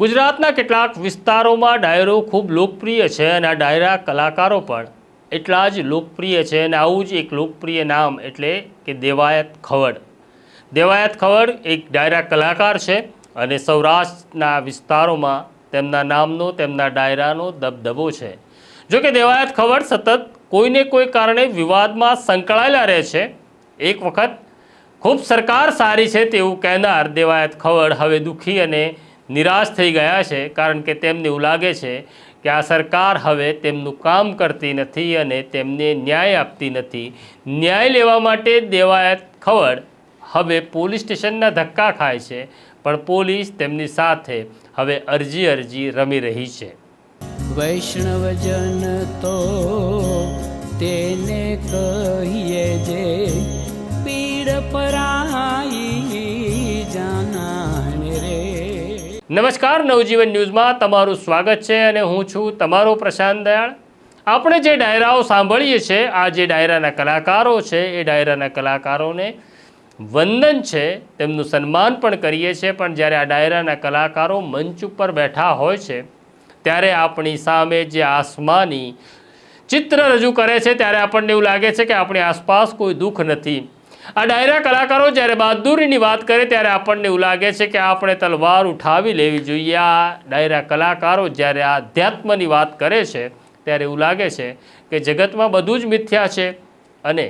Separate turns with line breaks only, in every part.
ગુજરાતના કેટલાક વિસ્તારોમાં ડાયરો ખૂબ લોકપ્રિય છે અને આ ડાયરા કલાકારો પણ એટલા જ લોકપ્રિય છે અને આવું જ એક લોકપ્રિય નામ એટલે કે દેવાયત ખવડ. દેવાયત ખવડ એક ડાયરા કલાકાર છે અને સૌરાષ્ટ્રના વિસ્તારોમાં તેમના નામનો તેમના ડાયરાનો દબદબો છે. જો કે દેવાયત ખવડ સતત કોઈને કોઈ કારણે વિવાદમાં સંકળાયેલા રહે છે. એક વખત ખૂબ સરકાર સારી છે તેવું કહેનાર દેવાયત ખવડ હવે દુઃખી અને નિરાશ થઈ ગયા છે, કારણ કે તેમને એવું લાગે છે કે આ સરકાર હવે તેમનું કામ કરતી નથી અને તેમને ન્યાય આપતી નથી. ન્યાય લેવા માટે દેવાયત ખવડ હવે પોલીસ સ્ટેશનના ધક્કા ખાય છે, પણ પોલીસ તેમની સાથે હવે અરજી રમી રહી છે.
વૈષ્ણવજન તો તેને કહીએ જે પીડ પરાઈ જાનાને રે.
નમસ્કાર, નવજીવન ન્યૂઝમાં તમારું સ્વાગત છે અને હું છું તમારો પ્રશાંત દયાળ. આપણે જે ડાયરાઓ સાંભળીએ છીએ, આ જે ડાયરાના કલાકારો છે એ ડાયરાના કલાકારોને વંદન છે, તેમનું સન્માન પણ કરીએ છીએ. પણ જ્યારે આ ડાયરાના કલાકારો મંચ ઉપર બેઠા હોય છે ત્યારે આપણી સામે જે આસમાની ચિત્ર રજૂ કરે છે ત્યારે આપણને એવું લાગે છે કે આપણી આસપાસ કોઈ દુઃખ નથી. આ ડાયરા કલાકારો જ્યારે બહાદુરીની વાત કરે ત્યારે આપણને એવું લાગે છે કે આપણે તલવાર ઉઠાવી લેવી જોઈએ. આ ડાયરા કલાકારો જ્યારે આધ્યાત્મની વાત કરે છે ત્યારે એવું લાગે છે કે જગતમાં બધું જ મિથ્યા છે અને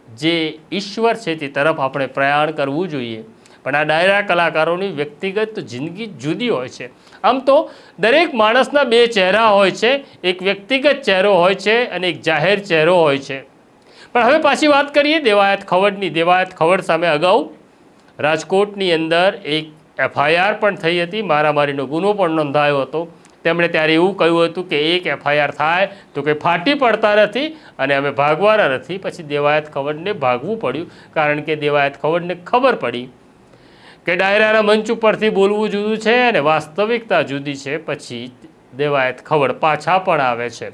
જે ઈશ્વર છે તે તરફ આપણે પ્રયાણ કરવું જોઈએ. પણ આ ડાયરા કલાકારોની વ્યક્તિગત જિંદગી જુદી હોય છે. આમ તો દરેક માણસના બે ચહેરા હોય છે, એક વ્યક્તિગત ચહેરો હોય છે અને એક જાહેર ચહેરો હોય છે. પણ હવે પાછી વાત કરીએ દેવાયત ખવડની. દેવાયત ખવડ સામે અગાઉ રાજકોટની અંદર એક FIR પણ થઈ હતી, મારામારીનો ગુનો પણ નોંધાયો હતો. તેમણે ત્યારે એવું કહ્યું હતું કે એક FIR થાય તો કંઈ ફાટી પડતા નથી અને અમે ભાગવાના નથી. પછી દેવાયત ખવડને ભાગવું પડ્યું, કારણ કે દેવાયત ખવડને ખબર પડી કે ડાયરાના મંચ ઉપરથી બોલવું જુદું છે અને વાસ્તવિકતા જુદી છે. પછી દેવાયત ખવડ પાછા પણ આવે છે.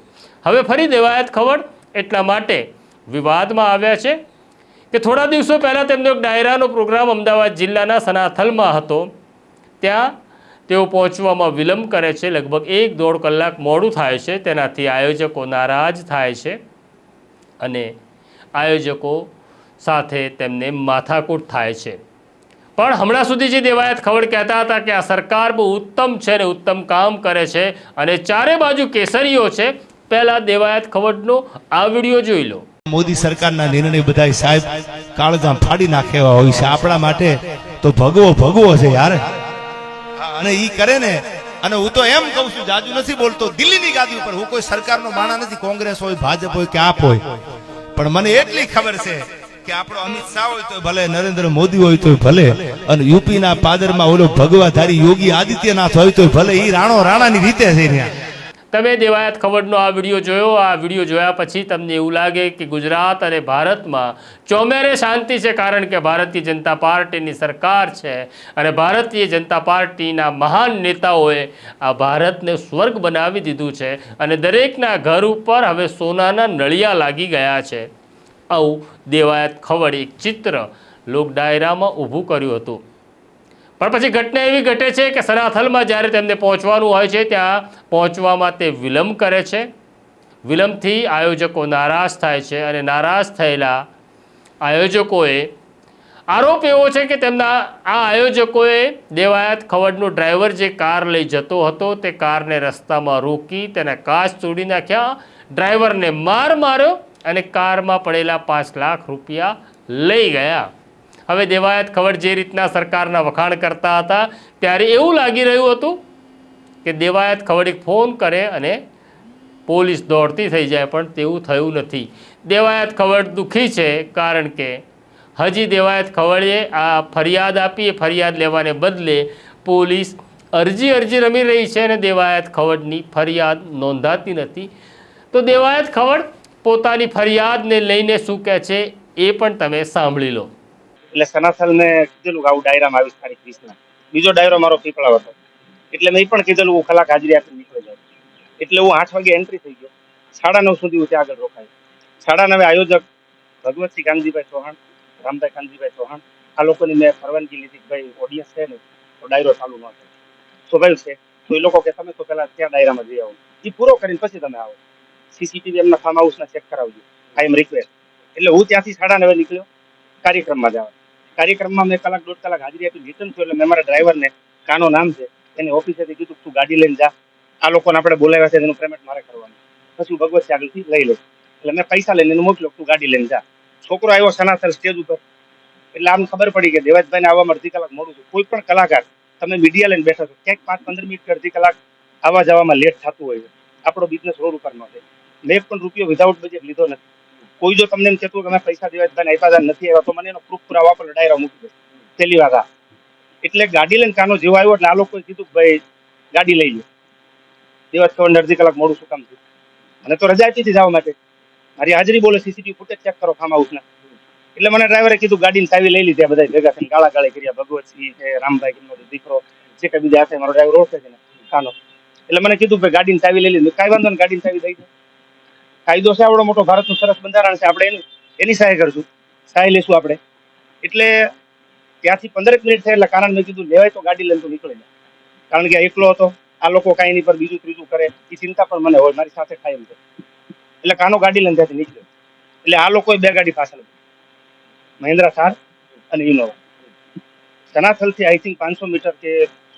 હવે ફરી દેવાયત ખવડ એટલા માટે વિવાદમાં આવ્યા છે કે થોડા દિવસો પહેલાં તેમનો એક ડાયરાનો પ્રોગ્રામ અમદાવાદ જિલ્લાના સનાથલમાં હતો. ત્યાં તેઓ પહોંચવામાં વિલંબ કરે છે, લગભગ 1-1.5 કલાક મોડું થાય છે. તેનાથી આયોજકો નારાજ થાય છે અને આયોજકો સાથે તેમને માથાકૂટ થાય છે. પણ હમણાં સુધી જે દેવાયત ખવડ કહેતા હતા કે આ સરકાર બહુ ઉત્તમ છે અને ઉત્તમ કામ કરે છે અને ચારે બાજુ કેસરીઓ છે. પહેલાં દેવાયત ખવડનો આ વિડીયો જોઈ લો.
મોદી સરકારના નિર્ણય બધા સાહેબ કાળજામ ફાડી નાખે એવા હોય છે. આપણા માટે તો ભગવો છે યાર. અને ઈ કરે ને, અને હું તો એમ કહું છું, જાજુ નથી બોલતો, દિલ્હીની ગાદી ઉપર હું કોઈ સરકારનો માણા નથી, કોંગ્રેસ હોય, ભાજપ હોય કે આપ હોય, પણ મને એટલી ખબર છે કે આપણો અમિત શાહ હોય તો ભલે, નરેન્દ્ર મોદી હોય તો ભલે, અને યુપીના પાદરમાં ઓલો ભગવાધારી યોગી આદિત્યનાથ હોય તો ભલે, ઈ રાણાની રીતે છે ત્યાં.
તમે દેવાયત ખવડનો આ વિડીયો જોયો. આ વિડીયો જોયા પછી તમને એવું લાગે કે ગુજરાત અને ભારતમાં ચોમેરે શાંતિ છે, કારણ કે ભારતીય જનતા પાર્ટીની સરકાર છે અને ભારતીય જનતા પાર્ટીના મહાન નેતાઓએ આ ભારતને સ્વર્ગ બનાવી દીધું છે અને દરેકના ઘર ઉપર હવે સોનાના નળિયા લાગી ગયા છે. આવું દેવાયત ખવડ એક ચિત્ર લોક ડાયરામાં ઊભું કર્યું હતું. પણ પછી ઘટના એવી ઘટે છે કે સનાથલમાં જ્યારે તેમને પહોંચવાનું હોય છે ત્યાં પહોંચવામાં તે વિલંબ કરે છે. વિલંબથી આયોજકો નારાજ થાય છે અને નારાજ થયેલા આયોજકોએ આરોપ એવો છે કે તેમના આ આયોજકોએ દેવાયત ખવડનો ડ્રાઈવર જે કાર લઈ જતો હતો તે કારને રસ્તામાં રોકી તેના કાચ તોડી નાખ્યા, ડ્રાઈવરને માર્યો અને કારમાં પડેલા 5 લાખ રૂપિયા લઈ ગયા. હવે દેવાયત ખવડ જે રીતના સરકારના વખાણ કરતા હતા ત્યારે એવું લાગી રહ્યું હતું કે દેવાયત ખવડ એક ફોન કરે અને પોલીસ દોડતી થઈ જાય, પણ તેવું થયું નથી. દેવાયત ખવડ દુઃખી છે, કારણ કે હજી દેવાયત ખવડે આ ફરિયાદ આપી, એ ફરિયાદ લેવાને બદલે પોલીસ અરજી રમી રહી છે અને દેવાયત ખવડની ફરિયાદ નોંધાતી નથી. તો દેવાયત ખવડ પોતાની ફરિયાદને લઈને શું કહે છે એ પણ તમે સાંભળી લો.
એટલે સનાથલ ને કીધેલું કે આવું ડાયરામાં આવીશ તારીખ 20 બીજો ડાયરો મારો પીપળા હતો, એટલે મેં પણ કીધેલું હું કલાક હાજરી આપી નીકળી જાઉં. એટલે હું 8 વાગે એન્ટ્રી થઈ ગયો. 9:30 સુધી હું ત્યાં આગળ રોકાયો. 9:30 આયોજક ભગવતસિંહ કાનજીભાઈ ચૌહાણ, રામભાઈ કાનજીભાઈ ચૌહાણ, આ લોકોની મેં પરવાનગી લીધી કે ભાઈ ઓડિયન્સ છે ને તો ડાયરો ચાલુ ન થાય. સ્વાભાવિક છે. તો એ લોકો કે તમે તો પેલા ત્યાં ડાયરામાં જઈ આવો, એ પૂરો કરીને પછી તમે આવો, સીસીટીવી એમના ફાર્મ હાઉસના ચેક કરાવજો, આઈ એમ રિક્વેસ્ટ. એટલે હું ત્યાંથી 9:30 નીકળ્યો કાર્યક્રમમાં જવા. કાર્યક્રમમાં મેં 1-1.5 કલાક હાજરી આપી, રિટર્ન થયો. એટલે મેં મારા ડ્રાઈવરને, કાનો નામ છે, એને ઓફિસેથી કીધું તું ગાડી લઈને જા, આ લોકોને આપણે બોલાવ્યા છે, એનું પેમેન્ટ મારે કરવાનું, પછી હું ભગવત આગળથી લઈ લઈશ. એટલે મેં પૈસા લઈને એને મોકલ્યો, તું ગાડી લઈને જા. છોકરો આવ્યો સનાતન સ્ટેજ ઉપર, એટલે આમ ખબર પડી કે દેવાજભાઈને આવવામાં અડધી કલાક મોડું છે. કોઈ પણ કલાકાર, તમે મીડિયા લઈને બેઠા છો, ક્યાંક 5-15 મિનિટ કે અડધી કલાક આવવા જવામાં લેટ થતું હોય છે. આપણો બિઝનેસ રોડ ઉપર નો છે. મેં પણ રૂપિયો વિધાઉટ બજેટ લીધો નથી. કોઈ જો તમને એમ કહેતું કે અમે પૈસા દેવાજભાઈને આપ્યા નથી આવ્યા, તો મને એનો પ્રૂફ પુરાવા આપો, ડાયરા મૂકી દે, પહેલી વાત આ. એટલે ગાડી લઈને કાનો જેવો આવ્યો, એટલે આ લોકોએ કીધું ભાઈ ગાડી લઈ લો. દેવાજ ખવડને અડધી કલાક મોડું શું કામ થયું? અને તો રજા આપી હતી જવા માટે. મારી હાજરી બોલે, સીસીટીવી ફૂટેજ ચેક કરો ફાર્મ હાઉસના. એટલે મને ડ્રાઈવરે કીધું ગાડીની ચાવી લઈ લીધી. બધા ભેગા થઈને ગાળા કર્યા, ભગવતસિંહ છે, રામભાઈ એમનો દીકરો જે કઈ બીજા હશે, મારો ડ્રાઈવર ઓળખે છે ને કાનો. એટલે મને કીધું ભાઈ ગાડીની ચાવી લઈ લીધી. કાંઈ વાંધો ને, ગાડીની ચાવી દઈ દે. કાયદો છે આવડો મોટો, ભારતનું સરસ બંધારણ છે, આપણે એની સહાય કરશું, સહાય લેશું આપણે. એટલે ત્યાંથી 15 મિનિટ થાય એટલે કાનાને મેં કીધું લેવાય તો ગાડી લઈને તો નીકળી જાય, કારણ કે એકલો હતો. આ લોકો કાંઈ એની પર બીજું ત્રીજું કરે એ ચિંતા પણ મને હોય, મારી સાથે કાયમ છે. એટલે કાનો ગાડી લઈને ત્યાંથી નીકળ્યો. એટલે આ લોકોએ 2 ગાડી પાછળ, મહિન્દ્રા થાર અને ઇનોવા. સનાથલથી આઈ થિંક 500 મીટર કે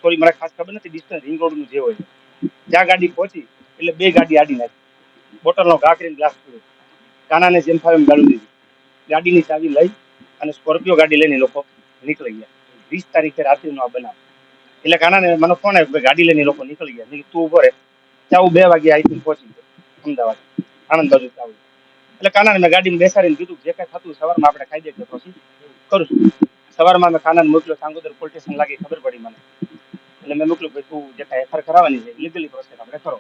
સોરી મને ખાસ ખબર નથી ડિસ્ટન્સ, રિંગ રોડનું જે હોય ત્યાં ગાડી પહોંચી. એટલે 2 ગાડી આડી નાખી, બોટલનો ઘા કરીને ગ્લાસ પીડ્યો. કાનાને જેમ ફાવે એમ ગાળું દીધી. ગાડીની ચાવી લઈ અને સ્કોર્પિયો ગાડી લઈને લોકો નીકળી ગયા. 20 તારીખે રાત્રિનો આ બનાવ. એટલે કાનાને મને ફોન આવ્યો, ગાડી લઈને લોકો નીકળી ગયા. તું ઉભો રહે, ત્યાં હું 2 વાગે આઈ થિંક પહોંચી ગયો અમદાવાદ, આણંદ બાજુ આવું. એટલે કાનાને મેં ગાડીમાં બેસાડીને કીધું જે કાંઈ થતું સવારમાં આપણે કાયદેસર પ્રોસેસ કરશું. સવારમાં મેં કાનાને મોકલ્યો, સાંગોદર પોલીસ સ્ટેશન લાગી, ખબર પડી મને. એટલે મેં મોકલ્યું ભાઈ તું જે કાંઈ એફઆઈઆર કરાવવાની છે લીગલી પ્રોસેસ આપણે કરો.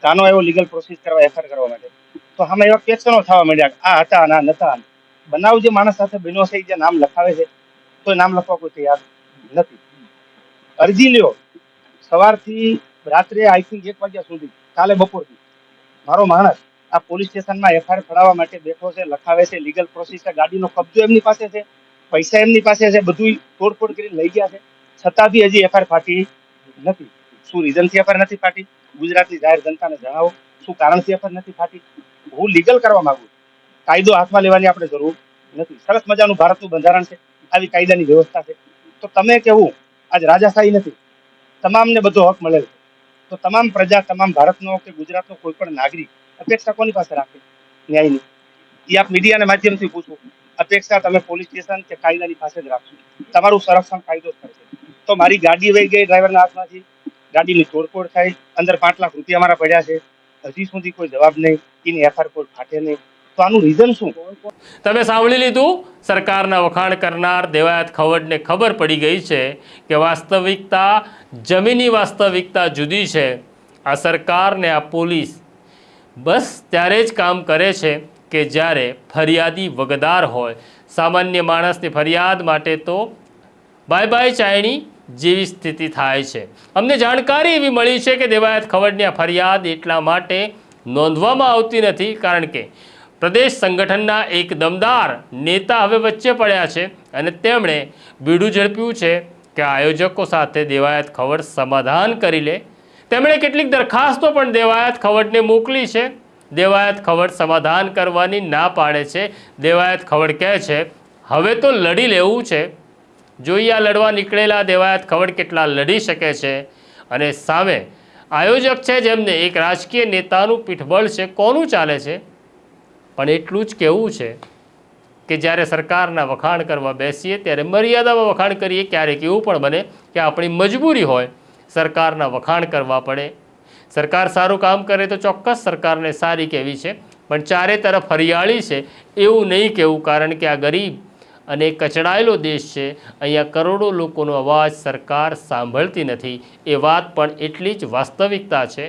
કાનો એવો લીગલ પ્રોસેસ કરવા, એફઆઈઆર કરવા માટે. તો આમાં એવા ક્વેશ્ચનો થવા માંડ્યા, આ હતા ના નતા. બનાવ જે માણસ સાથે બન્યો છે, જે નામ લખાવે છે, તો નામ લખવા કોઈ તૈયાર નથી. અરજી લ્યો સવારથી રાત્રે આઈ થિંક 1 વાગ્યા સુધી, કાલે બપોરથી મારો માણસ આ પોલીસ સ્ટેશનમાં એફઆઈઆર કરાવવા માટે બેઠો છે, લખાવે છે, લીગલ પ્રોસેસ છે, ગાડીનો કબજો એમની પાસે છે, પૈસા એમની પાસે છે, બધું તોડફોડ કરીને લઈ ગયા છે, છતાં બી હજી એફઆઈઆર ફાટી નથી. શું રીઝનથી એફઆઈઆર નથી ફાટી? ગુજરાતની જાહેર જનતાને જણાવો શું કારણથી એફઆઈઆર નથી ફાટી. હું લીગલ કરવા માંગુ છું, કાયદો હાથમાં લેવાની આપણે જરૂર નથી. સરસ મજાનું ભારતનું બંધારણ છે, આવી કાયદાની વ્યવસ્થા છે. તો તમે કેવું આજ રાજાશાહી નથી, તમામને બધો હક મળેલ છે. તો તમામ પ્રજા, તમામ ભારતનો કે ગુજરાતનો કોઈ પણ નાગરિક અપેક્ષા કોની પાસે રાખે ન્યાયની? એ આપ મીડિયાના માધ્યમથી પૂછો. અપેક્ષા તમે પોલીસ સ્ટેશન કે કાયદાની પાસે જ રાખશો, તમારું સંરક્ષણ કાયદો જ કરશે. તો મારી ગાડી વહી ગઈ ડ્રાઈવરના હાથમાંથી, ગાડીની તોડફોડ થઈ, અંદર 5 લાખ રૂપિયા મારા પડ્યા છે, હજી સુધી કોઈ જવાબ નહીં, એની એફઆઈઆર કોઈ ફાટે નહીં. તો આનું રીઝન શું?
તમે સાંભળી લીધું. સરકારના વખાણ કરનાર દેવાયત ખવડને ખબર પડી ગઈ છે કે વાસ્તવિકતા, જમીની વાસ્તવિકતા જુદી છે. આ સરકાર ને આ પોલીસ બસ ત્યારે જ કામ કરે છે કે જ્યારે ફરિયાદી વગદાર હોય. સામાન્ય માણસની ફરિયાદ માટે તો બાય બાય ચાયણી જેવી સ્થિતિ થાય છે. અમને જાણકારી એવી મળી છે કે દેવાયત ખવડની આ ફરિયાદ એટલા માટે નોંધવામાં આવતી નથી કારણ કે પ્રદેશ સંગઠનના એક દમદાર નેતા હવે વચ્ચે પડ્યા છે અને તેમણે બીડું ઝડપ્યું છે કે આયોજકો સાથે દેવાયત ખવડ સમાધાન કરી લે. તેમણે કેટલીક દરખાસ્તો પણ દેવાયત ખવડને મોકલી છે. દેવાયત ખવડ સમાધાન કરવાની ના પાડે છે. દેવાયત ખવડ કહે છે હવે તો લડી લેવું છે. જોઈએ આ લડવા નીકળેલા દેવાયત ખવડ કેટલા લડી શકે છે. અને સામે આયોજક છે જેમને એક રાજકીય નેતાનું પીઠબળ છે. કોનું ચાલે છે? પણ એટલું જ કહેવું છે કે જ્યારે સરકારના વખાણ કરવા બેસીએ ત્યારે મર્યાદામાં વખાણ કરીએ. ક્યારેક એવું પણ બને કે આપણી મજબૂરી હોય સરકારના વખાણ કરવા પડે. સરકાર સારું કામ કરે તો ચોક્કસ સરકારને સારી કહેવી છે, પણ ચારે તરફ હરિયાળી છે એવું નહીં કહેવું, કારણ કે આ ગરીબ અને કચડાયેલો દેશ છે. અહીંયા કરોડો લોકોનો અવાજ સરકાર સાંભળતી નથી. એ વાત પણ એટલી જ વાસ્તવિકતા છે.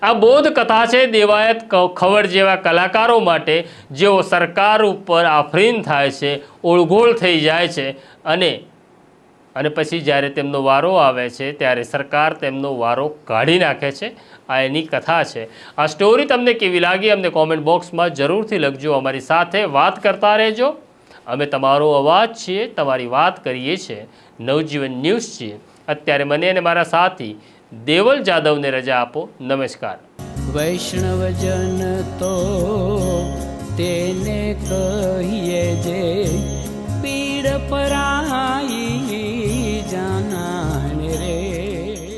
આ બોધ કથા છે દેવાયત ખવડ જેવા કલાકારો માટે, જેઓ સરકાર ઉપર આફરીન થાય છે, ઓળઘોળ થઈ જાય છે અને પછી જ્યારે તેમનો વારો આવે છે ત્યારે સરકાર તેમનો વારો કાઢી નાખે છે. આ એની કથા છે. આ સ્ટોરી તમને કેવી લાગી અમને કોમેન્ટ બોક્સમાં જરૂરથી લખજો. અમારી સાથે વાત કરતા રહેજો. અમે તમારો અવાજ છીએ, તમારી વાત કરીએ છીએ. નવજીવન ન્યૂઝ છીએ અત્યારે મને અને મારા સાથી દેવલ જાદવને રજા આપો. નમસ્કાર.
વૈષ્ણવજન તો તેને કહીએ જે પીડ પરા